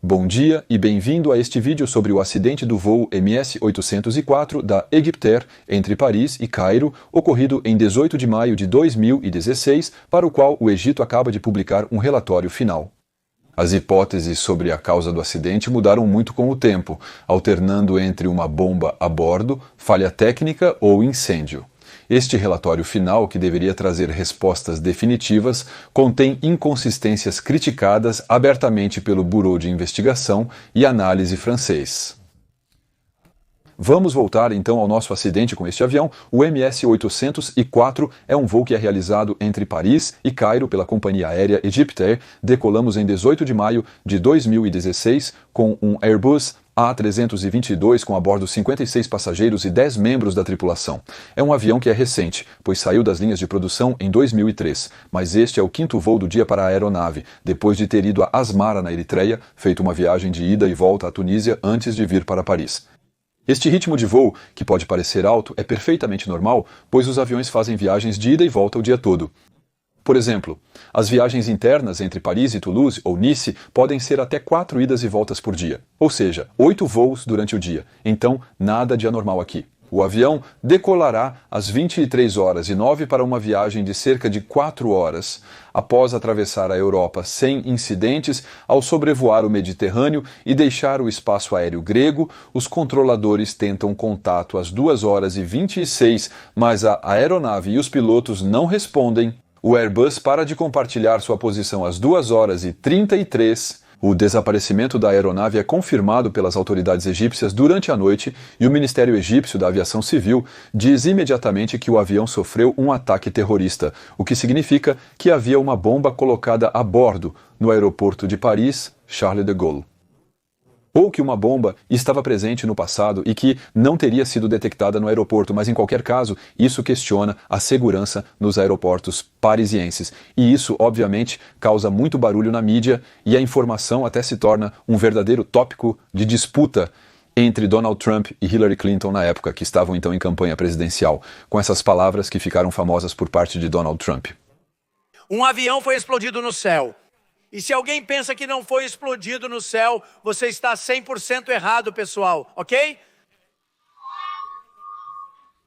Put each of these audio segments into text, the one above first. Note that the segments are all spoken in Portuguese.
Bom dia e bem-vindo a este vídeo sobre o acidente do voo MS-804 da Egyptair entre Paris e Cairo, ocorrido em 18 de maio de 2016, para o qual o Egito acaba de publicar um relatório final. As hipóteses sobre a causa do acidente mudaram muito com o tempo, alternando entre uma bomba a bordo, falha técnica ou incêndio. Este relatório final, que deveria trazer respostas definitivas, contém inconsistências criticadas abertamente pelo Bureau de Investigação e Análise francês. Vamos voltar então ao nosso acidente com este avião. O MS-804 é um voo que é realizado entre Paris e Cairo pela companhia aérea Egyptair. Decolamos em 18 de maio de 2016 com um Airbus A322 com a bordo 56 passageiros e 10 membros da tripulação. É um avião que é recente, pois saiu das linhas de produção em 2003, mas este é o quinto voo do dia para a aeronave, depois de ter ido a Asmara, na Eritreia, feito uma viagem de ida e volta à Tunísia antes de vir para Paris. Este ritmo de voo, que pode parecer alto, é perfeitamente normal, pois os aviões fazem viagens de ida e volta o dia todo. Por exemplo, as viagens internas entre Paris e Toulouse ou Nice podem ser até 4 idas e voltas por dia, ou seja, 8 voos durante o dia, então nada de anormal aqui. O avião decolará às 23h09 para uma viagem de cerca de 4 horas. Após atravessar a Europa sem incidentes, ao sobrevoar o Mediterrâneo e deixar o espaço aéreo grego, os controladores tentam contato às 2h26, mas a aeronave e os pilotos não respondem. O Airbus para de compartilhar sua posição às 2h33. O desaparecimento da aeronave é confirmado pelas autoridades egípcias durante a noite e o Ministério Egípcio da Aviação Civil diz imediatamente que o avião sofreu um ataque terrorista, o que significa que havia uma bomba colocada a bordo no aeroporto de Paris, Charles de Gaulle. Ou que uma bomba estava presente no passado e que não teria sido detectada no aeroporto, mas em qualquer caso, isso questiona a segurança nos aeroportos parisienses. E isso, obviamente, causa muito barulho na mídia e a informação até se torna um verdadeiro tópico de disputa entre Donald Trump e Hillary Clinton na época, que estavam então em campanha presidencial, com essas palavras que ficaram famosas por parte de Donald Trump. Um avião foi explodido no céu. E se alguém pensa que não foi explodido no céu, você está 100% errado, pessoal, ok?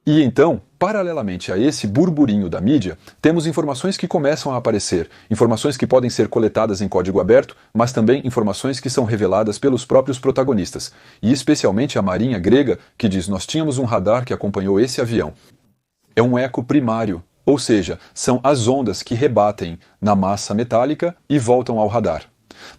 E então, paralelamente a esse burburinho da mídia, temos informações que começam a aparecer, informações que podem ser coletadas em código aberto, mas também informações que são reveladas pelos próprios protagonistas, e especialmente a Marinha grega, que diz: nós tínhamos um radar que acompanhou esse avião. É um eco primário. Ou seja, são as ondas que rebatem na massa metálica e voltam ao radar.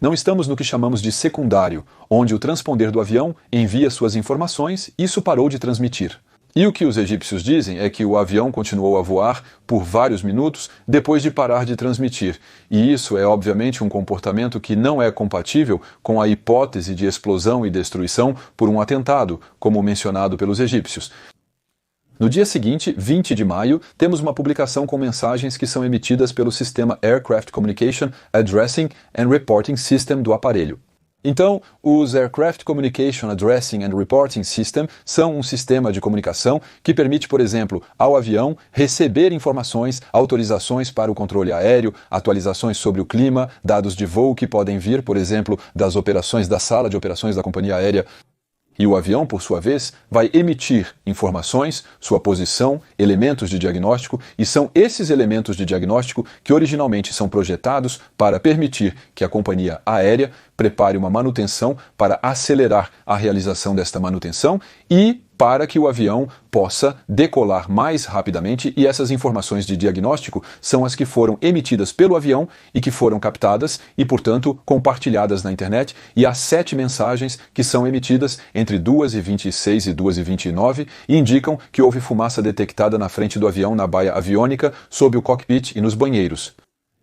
Não estamos no que chamamos de secundário, onde o transponder do avião envia suas informações e isso parou de transmitir. E o que os egípcios dizem é que o avião continuou a voar por vários minutos depois de parar de transmitir. E isso é obviamente um comportamento que não é compatível com a hipótese de explosão e destruição por um atentado, como mencionado pelos egípcios. No dia seguinte, 20 de maio, temos uma publicação com mensagens que são emitidas pelo sistema Aircraft Communication Addressing and Reporting System do aparelho. Então, os Aircraft Communication Addressing and Reporting System são um sistema de comunicação que permite, por exemplo, ao avião receber informações, autorizações para o controle aéreo, atualizações sobre o clima, dados de voo que podem vir, por exemplo, das operações da sala de operações da companhia aérea. E o avião, por sua vez, vai emitir informações, sua posição, elementos de diagnóstico, e são esses elementos de diagnóstico que originalmente são projetados para permitir que a companhia aérea prepare uma manutenção para acelerar a realização desta manutenção e para que o avião possa decolar mais rapidamente, e essas informações de diagnóstico são as que foram emitidas pelo avião e que foram captadas e, portanto, compartilhadas na internet, e há 7 mensagens que são emitidas entre 2h26 e 2h29 e indicam que houve fumaça detectada na frente do avião na baia aviônica, sob o cockpit e nos banheiros.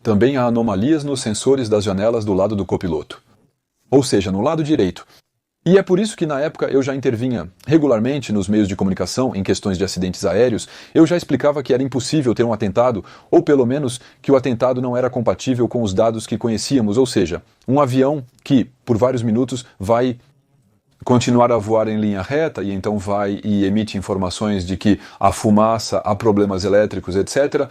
Também há anomalias nos sensores das janelas do lado do copiloto, ou seja, no lado direito. E é por isso que na época eu já intervinha regularmente nos meios de comunicação em questões de acidentes aéreos. Eu já explicava que era impossível ter um atentado, ou pelo menos que o atentado não era compatível com os dados que conhecíamos, ou seja, um avião que por vários minutos vai continuar a voar em linha reta e então vai e emite informações de que há fumaça, há problemas elétricos, etc.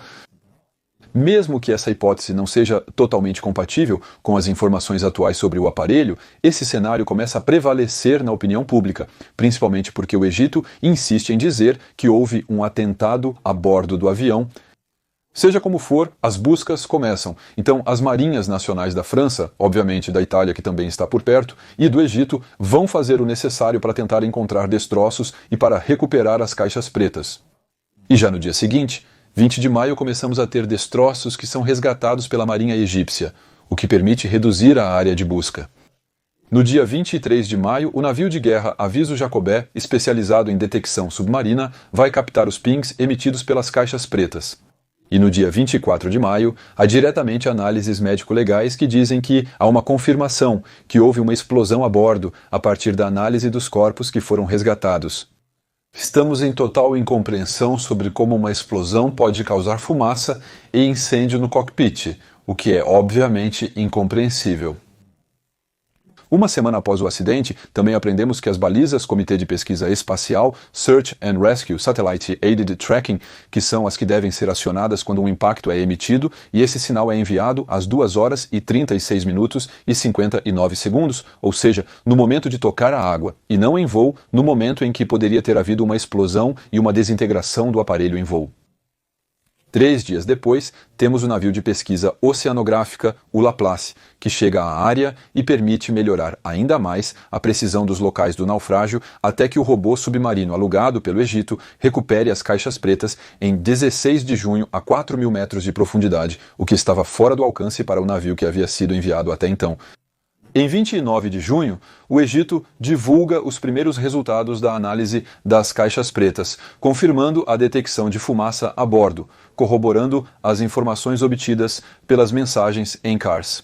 Mesmo que essa hipótese não seja totalmente compatível com as informações atuais sobre o aparelho, esse cenário começa a prevalecer na opinião pública, principalmente porque o Egito insiste em dizer que houve um atentado a bordo do avião. Seja como for, as buscas começam. Então, as marinhas nacionais da França, obviamente da Itália, que também está por perto, e do Egito vão fazer o necessário para tentar encontrar destroços e para recuperar as caixas pretas. E já no dia seguinte, 20 de maio, começamos a ter destroços que são resgatados pela Marinha Egípcia, o que permite reduzir a área de busca. No dia 23 de maio, o navio de guerra Aviso Jacobé, especializado em detecção submarina, vai captar os pings emitidos pelas caixas pretas. E no dia 24 de maio, há diretamente análises médico-legais que dizem que há uma confirmação que houve uma explosão a bordo a partir da análise dos corpos que foram resgatados. Estamos em total incompreensão sobre como uma explosão pode causar fumaça e incêndio no cockpit, o que é obviamente incompreensível. Uma semana após o acidente, também aprendemos que as balizas Comitê de Pesquisa Espacial, Search and Rescue Satellite Aided Tracking, que são as que devem ser acionadas quando um impacto é emitido, e esse sinal é enviado às 2 horas e 36 minutos e 59 segundos, ou seja, no momento de tocar a água, e não em voo, no momento em que poderia ter havido uma explosão e uma desintegração do aparelho em voo. 3 dias depois, temos o navio de pesquisa oceanográfica, o Laplace, que chega à área e permite melhorar ainda mais a precisão dos locais do naufrágio até que o robô submarino alugado pelo Egito recupere as caixas pretas em 16 de junho a 4.000 metros de profundidade, o que estava fora do alcance para o navio que havia sido enviado até então. Em 29 de junho, o Egito divulga os primeiros resultados da análise das caixas pretas, confirmando a detecção de fumaça a bordo, corroborando as informações obtidas pelas mensagens em CARS.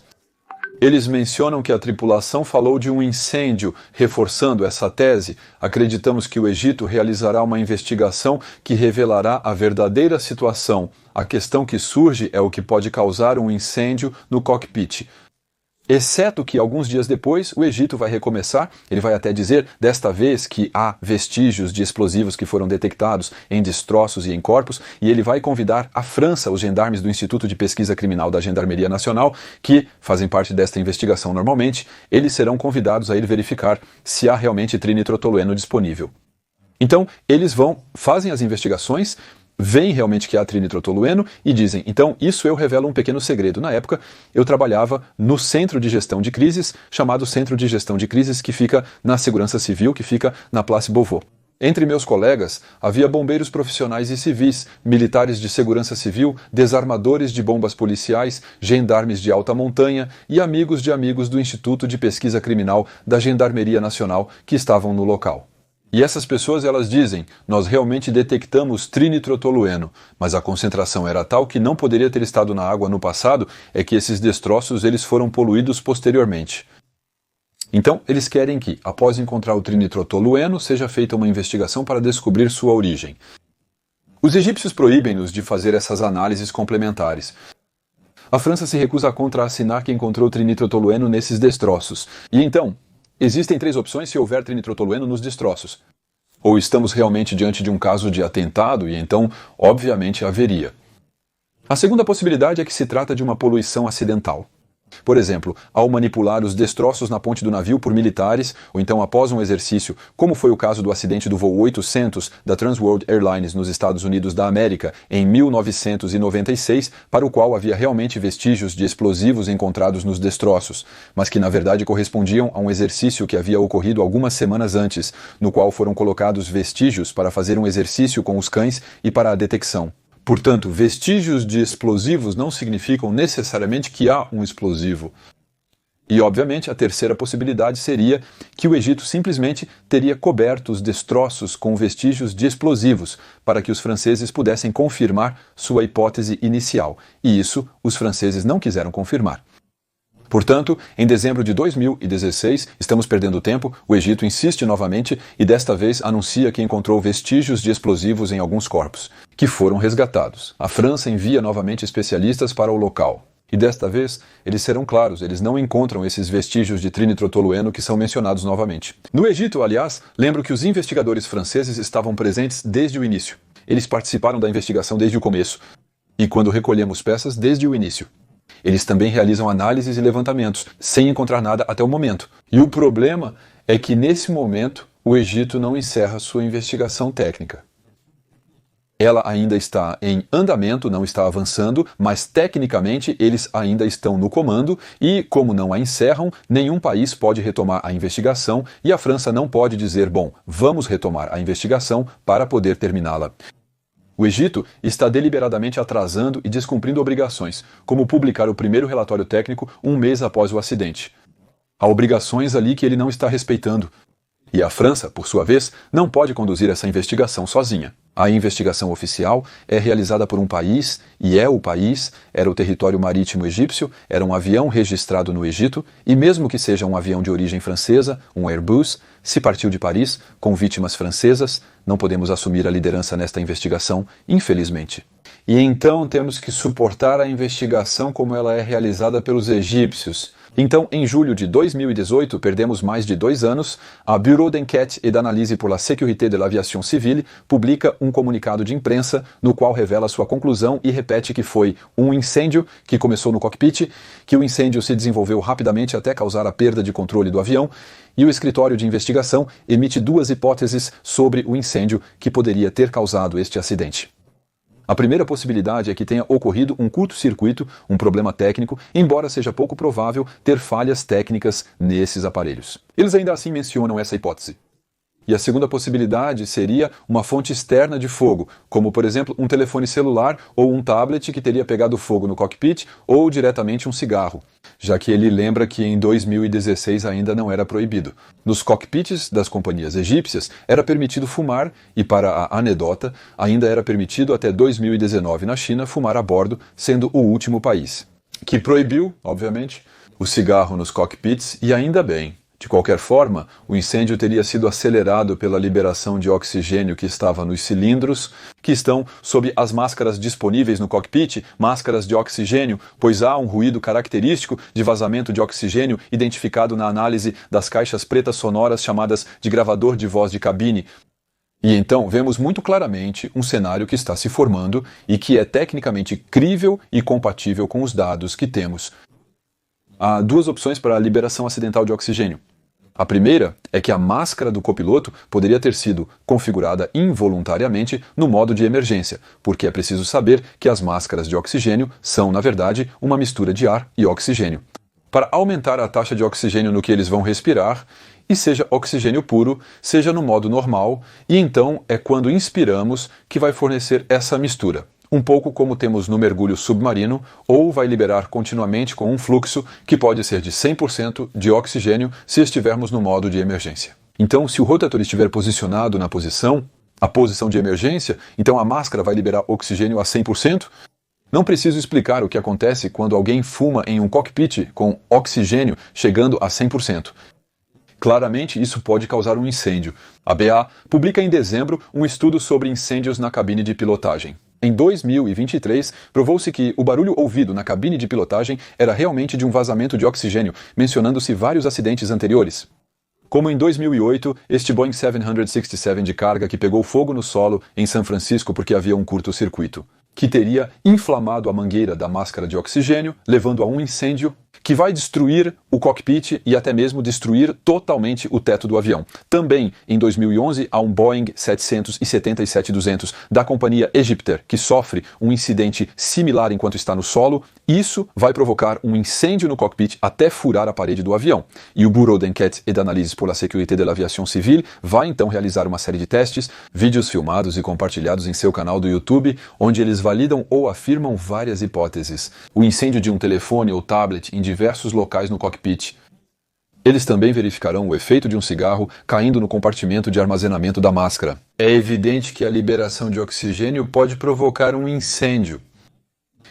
Eles mencionam que a tripulação falou de um incêndio. Reforçando essa tese, acreditamos que o Egito realizará uma investigação que revelará a verdadeira situação. A questão que surge é o que pode causar um incêndio no cockpit. Exceto que alguns dias depois o Egito vai recomeçar, ele vai até dizer desta vez que há vestígios de explosivos que foram detectados em destroços e em corpos, e ele vai convidar a França, os gendarmes do Instituto de Pesquisa Criminal da Gendarmeria Nacional, que fazem parte desta investigação normalmente, eles serão convidados a ir verificar se há realmente trinitrotolueno disponível. Então, eles fazem as investigações, veem realmente que há trinitrotolueno e dizem, então isso eu revelo um pequeno segredo. Na época, eu trabalhava no Centro de Gestão de Crises, chamado Centro de Gestão de Crises, que fica na Segurança Civil, que fica na Place Beauvau. Entre meus colegas, havia bombeiros profissionais e civis, militares de segurança civil, desarmadores de bombas policiais, gendarmes de alta montanha e amigos de amigos do Instituto de Pesquisa Criminal da Gendarmeria Nacional que estavam no local. E essas pessoas, elas dizem, nós realmente detectamos trinitrotolueno, mas a concentração era tal que não poderia ter estado na água no passado, é que esses destroços eles foram poluídos posteriormente. Então, eles querem que, após encontrar o trinitrotolueno, seja feita uma investigação para descobrir sua origem. Os egípcios proíbem-nos de fazer essas análises complementares. A França se recusa a contraassinar que encontrou trinitrotolueno nesses destroços. E então, existem 3 opções se houver trinitrotolueno nos destroços. Ou estamos realmente diante de um caso de atentado e então, obviamente, haveria. A segunda possibilidade é que se trata de uma poluição acidental. Por exemplo, ao manipular os destroços na ponte do navio por militares, ou então após um exercício, como foi o caso do acidente do voo 800 da Trans World Airlines nos Estados Unidos da América em 1996, para o qual havia realmente vestígios de explosivos encontrados nos destroços, mas que na verdade correspondiam a um exercício que havia ocorrido algumas semanas antes, no qual foram colocados vestígios para fazer um exercício com os cães e para a detecção. Portanto, vestígios de explosivos não significam necessariamente que há um explosivo. E, obviamente, a terceira possibilidade seria que o Egito simplesmente teria coberto os destroços com vestígios de explosivos, para que os franceses pudessem confirmar sua hipótese inicial. E isso os franceses não quiseram confirmar. Portanto, em dezembro de 2016, estamos perdendo tempo, o Egito insiste novamente e desta vez anuncia que encontrou vestígios de explosivos em alguns corpos, que foram resgatados. A França envia novamente especialistas para o local. E desta vez, eles serão claros, eles não encontram esses vestígios de trinitrotolueno que são mencionados novamente. No Egito, aliás, lembro que os investigadores franceses estavam presentes desde o início. Eles participaram da investigação desde o começo. e quando recolhemos peças desde o início. Eles também realizam análises e levantamentos, sem encontrar nada até o momento. E o problema é que, nesse momento, o Egito não encerra sua investigação técnica. Ela ainda está em andamento, não está avançando, mas tecnicamente eles ainda estão no comando e, como não a encerram, nenhum país pode retomar a investigação e a França não pode dizer, bom, vamos retomar a investigação para poder terminá-la. O Egito está deliberadamente atrasando e descumprindo obrigações, como publicar o primeiro relatório técnico um mês após o acidente. Há obrigações ali que ele não está respeitando. E a França, por sua vez, não pode conduzir essa investigação sozinha. A investigação oficial é realizada por um país, e o país, era o território marítimo egípcio, era um avião registrado no Egito, e mesmo que seja um avião de origem francesa, um Airbus, se partiu de Paris, com vítimas francesas, não podemos assumir a liderança nesta investigação, infelizmente. E então temos que suportar a investigação como ela é realizada pelos egípcios. Então, em julho de 2018, perdemos mais de 2 anos, a Bureau d'Enquête et d'Analyse pour la Sécurité de l'Aviation Civile publica um comunicado de imprensa no qual revela sua conclusão e repete que foi um incêndio que começou no cockpit, que o incêndio se desenvolveu rapidamente até causar a perda de controle do avião, e o escritório de investigação emite 2 hipóteses sobre o incêndio que poderia ter causado este acidente. A primeira possibilidade é que tenha ocorrido um curto-circuito, um problema técnico, embora seja pouco provável ter falhas técnicas nesses aparelhos. Eles ainda assim mencionam essa hipótese. E a segunda possibilidade seria uma fonte externa de fogo, como por exemplo um telefone celular ou um tablet que teria pegado fogo no cockpit ou diretamente um cigarro, já que ele lembra que em 2016 ainda não era proibido. Nos cockpits das companhias egípcias era permitido fumar e, para a anedota, ainda era permitido até 2019 na China fumar a bordo, sendo o último país que proibiu, obviamente, o cigarro nos cockpits, e ainda bem. De qualquer forma, o incêndio teria sido acelerado pela liberação de oxigênio que estava nos cilindros, que estão sob as máscaras disponíveis no cockpit, máscaras de oxigênio, pois há um ruído característico de vazamento de oxigênio identificado na análise das caixas pretas sonoras chamadas de gravador de voz de cabine. E então vemos muito claramente um cenário que está se formando e que é tecnicamente crível e compatível com os dados que temos. Há 2 opções para a liberação acidental de oxigênio. A primeira é que a máscara do copiloto poderia ter sido configurada involuntariamente no modo de emergência, porque é preciso saber que as máscaras de oxigênio são, na verdade, uma mistura de ar e oxigênio. Para aumentar a taxa de oxigênio no que eles vão respirar, e seja oxigênio puro, seja no modo normal, e então é quando inspiramos que vai fornecer essa mistura. Um pouco como temos no mergulho submarino, ou vai liberar continuamente com um fluxo que pode ser de 100% de oxigênio se estivermos no modo de emergência. Então, se o rotator estiver posicionado na a posição de emergência, então a máscara vai liberar oxigênio a 100%. Não preciso explicar o que acontece quando alguém fuma em um cockpit com oxigênio chegando a 100%. Claramente, isso pode causar um incêndio. A BA publica em dezembro um estudo sobre incêndios na cabine de pilotagem. Em 2023, provou-se que o barulho ouvido na cabine de pilotagem era realmente de um vazamento de oxigênio, mencionando-se vários acidentes anteriores. Como em 2008, este Boeing 767 de carga que pegou fogo no solo em São Francisco porque havia um curto-circuito, que teria inflamado a mangueira da máscara de oxigênio, levando a um incêndio que vai destruir o cockpit e até mesmo destruir totalmente o teto do avião. Também, em 2011, há um Boeing 777-200 da companhia Egyptair, que sofre um incidente similar enquanto está no solo. Isso vai provocar um incêndio no cockpit até furar a parede do avião. E o Bureau d'Enquête et d'Analyse pour la Sécurité de l'Aviation Civile vai então realizar uma série de testes, vídeos filmados e compartilhados em seu canal do YouTube, onde eles validam ou afirmam várias hipóteses. O incêndio de um telefone ou tablet em diversos locais no cockpit. Eles também verificarão o efeito de um cigarro caindo no compartimento de armazenamento da máscara. É evidente que a liberação de oxigênio pode provocar um incêndio.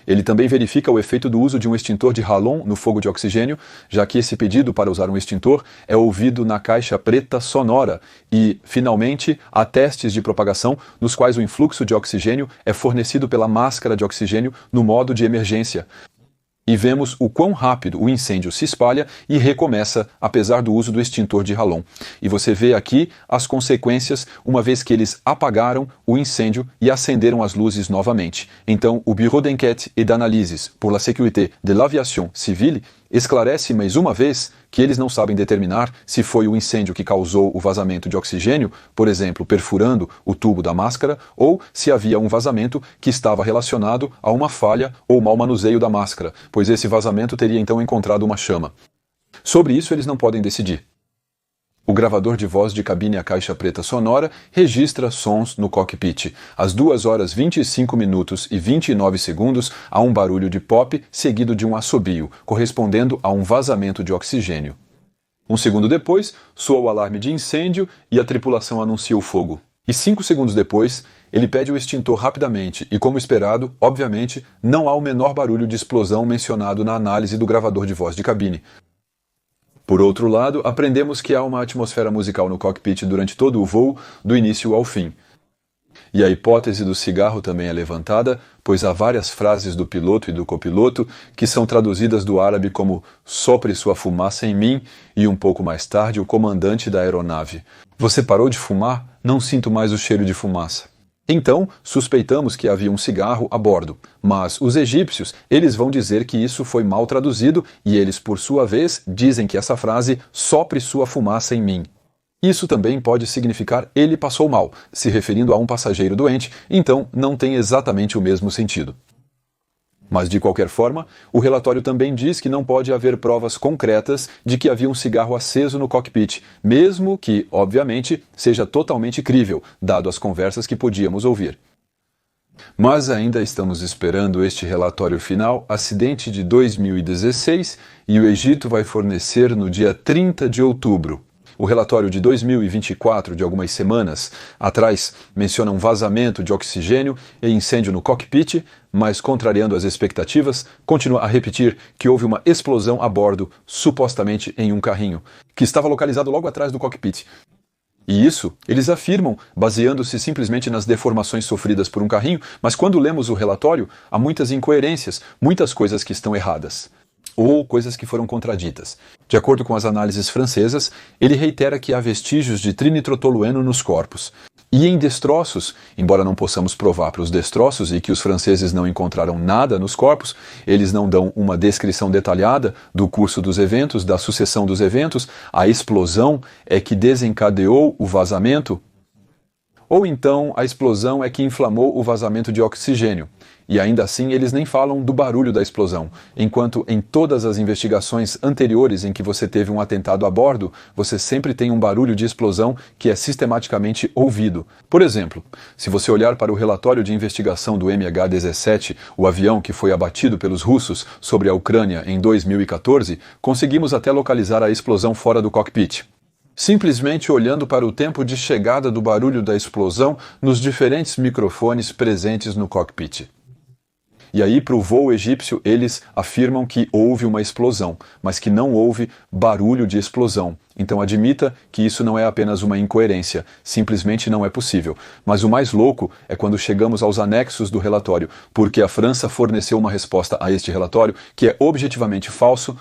Ele também verifica o efeito do uso de um extintor de halon no fogo de oxigênio, já que esse pedido para usar um extintor é ouvido na caixa preta sonora. E, finalmente, há testes de propagação nos quais o influxo de oxigênio é fornecido pela máscara de oxigênio no modo de emergência. E vemos o quão rápido o incêndio se espalha e recomeça, apesar do uso do extintor de Halon. E você vê aqui as consequências, uma vez que eles apagaram o incêndio e acenderam as luzes novamente. Então, o Bureau d'Enquête et d'Analyses pour la Sécurité de l'Aviation Civile esclarece mais uma vez que eles não sabem determinar se foi o incêndio que causou o vazamento de oxigênio, por exemplo, perfurando o tubo da máscara, ou se havia um vazamento que estava relacionado a uma falha ou mau manuseio da máscara, pois esse vazamento teria então encontrado uma chama. Sobre isso eles não podem decidir. O gravador de voz de cabine a caixa preta sonora registra sons no cockpit. Às 2 horas 25 minutos e 29 segundos, há um barulho de pop seguido de um assobio, correspondendo a um vazamento de oxigênio. Um segundo depois, soa o alarme de incêndio e a tripulação anuncia o fogo. E 5 segundos depois, ele pede o extintor rapidamente e, como esperado, obviamente, não há o menor barulho de explosão mencionado na análise do gravador de voz de cabine. Por outro lado, aprendemos que há uma atmosfera musical no cockpit durante todo o voo, do início ao fim. E a hipótese do cigarro também é levantada, pois há várias frases do piloto e do copiloto que são traduzidas do árabe como "sopre sua fumaça em mim" e um pouco mais tarde o comandante da aeronave: "Você parou de fumar? Não sinto mais o cheiro de fumaça." Então, suspeitamos que havia um cigarro a bordo, mas os egípcios, eles vão dizer que isso foi mal traduzido e eles, por sua vez, dizem que essa frase "sopre sua fumaça em mim." Isso também pode significar "ele passou mal", se referindo a um passageiro doente, então não tem exatamente o mesmo sentido. Mas, de qualquer forma, o relatório também diz que não pode haver provas concretas de que havia um cigarro aceso no cockpit, mesmo que, obviamente, seja totalmente crível, dado as conversas que podíamos ouvir. Mas ainda estamos esperando este relatório final, acidente de 2016, e o Egito vai fornecer no dia 30 de outubro. O relatório de 2024, de algumas semanas atrás, menciona um vazamento de oxigênio e incêndio no cockpit, mas, contrariando as expectativas, continua a repetir que houve uma explosão a bordo, supostamente em um carrinho, que estava localizado logo atrás do cockpit. E isso eles afirmam, baseando-se simplesmente nas deformações sofridas por um carrinho, mas quando lemos o relatório, há muitas incoerências, muitas coisas que estão erradas. Ou coisas que foram contraditas. De acordo com as análises francesas, ele reitera que há vestígios de trinitrotolueno nos corpos. E em destroços, embora não possamos provar para os destroços e que os franceses não encontraram nada nos corpos, eles não dão uma descrição detalhada do curso dos eventos, da sucessão dos eventos, a explosão é que desencadeou o vazamento, ou então a explosão é que inflamou o vazamento de oxigênio. E ainda assim eles nem falam do barulho da explosão, enquanto em todas as investigações anteriores em que você teve um atentado a bordo, você sempre tem um barulho de explosão que é sistematicamente ouvido. Por exemplo, se você olhar para o relatório de investigação do MH17, o avião que foi abatido pelos russos sobre a Ucrânia em 2014, conseguimos até localizar a explosão fora do cockpit. Simplesmente olhando para o tempo de chegada do barulho da explosão nos diferentes microfones presentes no cockpit. E aí, para o voo egípcio, eles afirmam que houve uma explosão, mas que não houve barulho de explosão. Então admita que isso não é apenas uma incoerência, simplesmente não é possível. Mas o mais louco é quando chegamos aos anexos do relatório, porque a França forneceu uma resposta a este relatório que é objetivamente falso,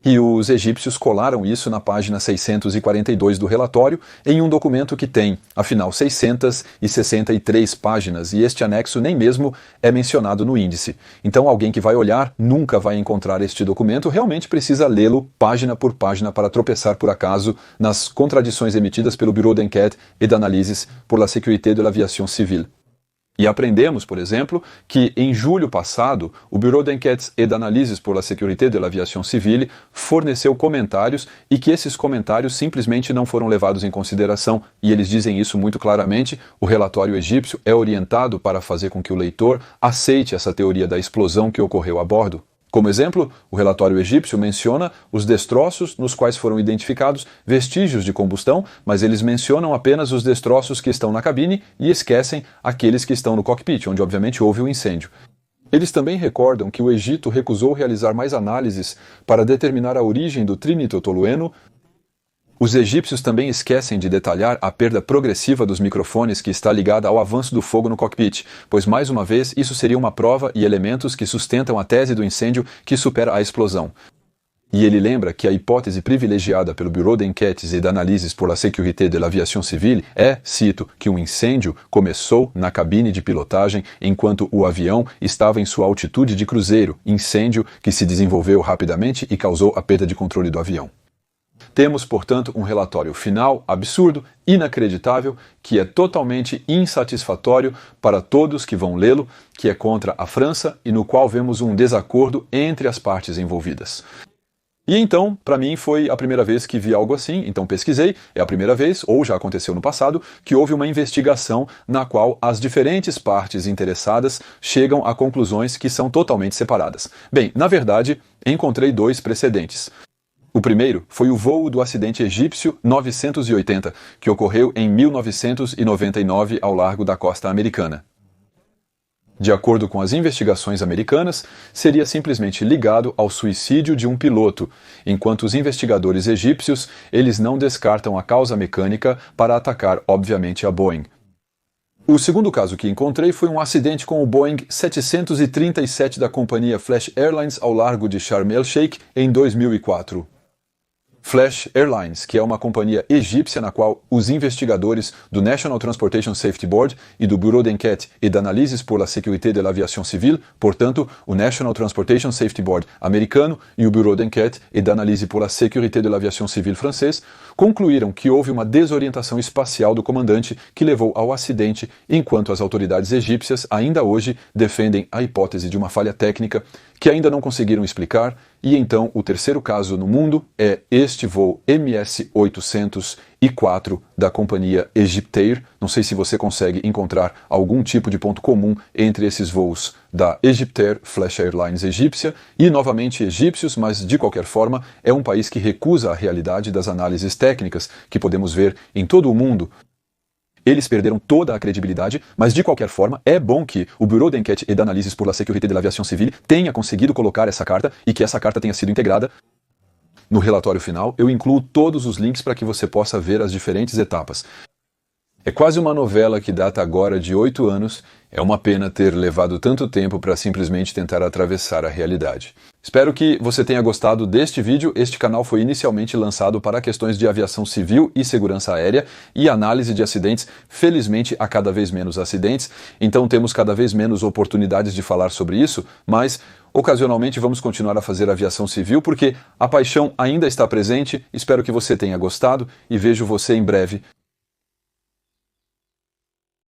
e os egípcios colaram isso na página 642 do relatório, em um documento que tem, afinal, 663 páginas, e este anexo nem mesmo é mencionado no índice. Então alguém que vai olhar nunca vai encontrar este documento, realmente precisa lê-lo página por página para tropeçar por acaso nas contradições emitidas pelo Bureau d'Enquête et d'Analyses pour la Sécurité de l'Aviation Civile. E aprendemos, por exemplo, que em julho passado, o Bureau d'Enquêtes et d'Analyses pour la Sécurité de l'Aviation Civile forneceu comentários e que esses comentários simplesmente não foram levados em consideração, e eles dizem isso muito claramente. O relatório egípcio é orientado para fazer com que o leitor aceite essa teoria da explosão que ocorreu a bordo. Como exemplo, o relatório egípcio menciona os destroços nos quais foram identificados vestígios de combustão, mas eles mencionam apenas os destroços que estão na cabine e esquecem aqueles que estão no cockpit, onde obviamente houve o incêndio. Eles também recordam que o Egito recusou realizar mais análises para determinar a origem do trinitrotolueno Os egípcios também esquecem de detalhar a perda progressiva dos microfones que está ligada ao avanço do fogo no cockpit, pois mais uma vez isso seria uma prova e elementos que sustentam a tese do incêndio que supera a explosão. E ele lembra que a hipótese privilegiada pelo Bureau d'Enquêtes et d'Analyses pour la Sécurité de l'Aviation Civile é, cito, que um incêndio começou na cabine de pilotagem enquanto o avião estava em sua altitude de cruzeiro, incêndio que se desenvolveu rapidamente e causou a perda de controle do avião. Temos, portanto, um relatório final absurdo, inacreditável, que é totalmente insatisfatório para todos que vão lê-lo, que é contra a França e no qual vemos um desacordo entre as partes envolvidas. E então, para mim, foi a primeira vez que vi algo assim, então pesquisei, é a primeira vez, ou já aconteceu no passado, que houve uma investigação na qual as diferentes partes interessadas chegam a conclusões que são totalmente separadas. Bem, na verdade, encontrei dois precedentes. O primeiro foi o voo do acidente egípcio 980, que ocorreu em 1999 ao largo da costa americana. De acordo com as investigações americanas, seria simplesmente ligado ao suicídio de um piloto, enquanto os investigadores egípcios, eles não descartam a causa mecânica para atacar, obviamente, a Boeing. O segundo caso que encontrei foi um acidente com o Boeing 737 da companhia Flash Airlines ao largo de Sharm el-Sheikh em 2004. Flash Airlines, que é uma companhia egípcia na qual os investigadores do National Transportation Safety Board e do Bureau d'Enquêtes et d'Analyses pour la Sécurité de l'Aviation Civile, portanto, o National Transportation Safety Board americano e o Bureau d'Enquêtes et d'Analyses pour la Sécurité de l'Aviation Civile francês, concluíram que houve uma desorientação espacial do comandante que levou ao acidente, enquanto as autoridades egípcias ainda hoje defendem a hipótese de uma falha técnica que ainda não conseguiram explicar. E então o terceiro caso no mundo é este voo MS-804 da companhia Egyptair. Não sei se você consegue encontrar algum tipo de ponto comum entre esses voos da Egyptair, Flash Airlines egípcia, e novamente egípcios, mas de qualquer forma é um país que recusa a realidade das análises técnicas que podemos ver em todo o mundo. Eles perderam toda a credibilidade, mas de qualquer forma é bom que o Bureau d'Enquêtes et d'Analyses pour la Sécurité de l'Aviation Civile tenha conseguido colocar essa carta e que essa carta tenha sido integrada. No relatório final, eu incluo todos os links para que você possa ver as diferentes etapas. É quase uma novela que data agora de 8 anos. É uma pena ter levado tanto tempo para simplesmente tentar atravessar a realidade. Espero que você tenha gostado deste vídeo. Este canal foi inicialmente lançado para questões de aviação civil e segurança aérea e análise de acidentes. Felizmente, há cada vez menos acidentes, então temos cada vez menos oportunidades de falar sobre isso, mas ocasionalmente vamos continuar a fazer aviação civil porque a paixão ainda está presente. Espero que você tenha gostado e vejo você em breve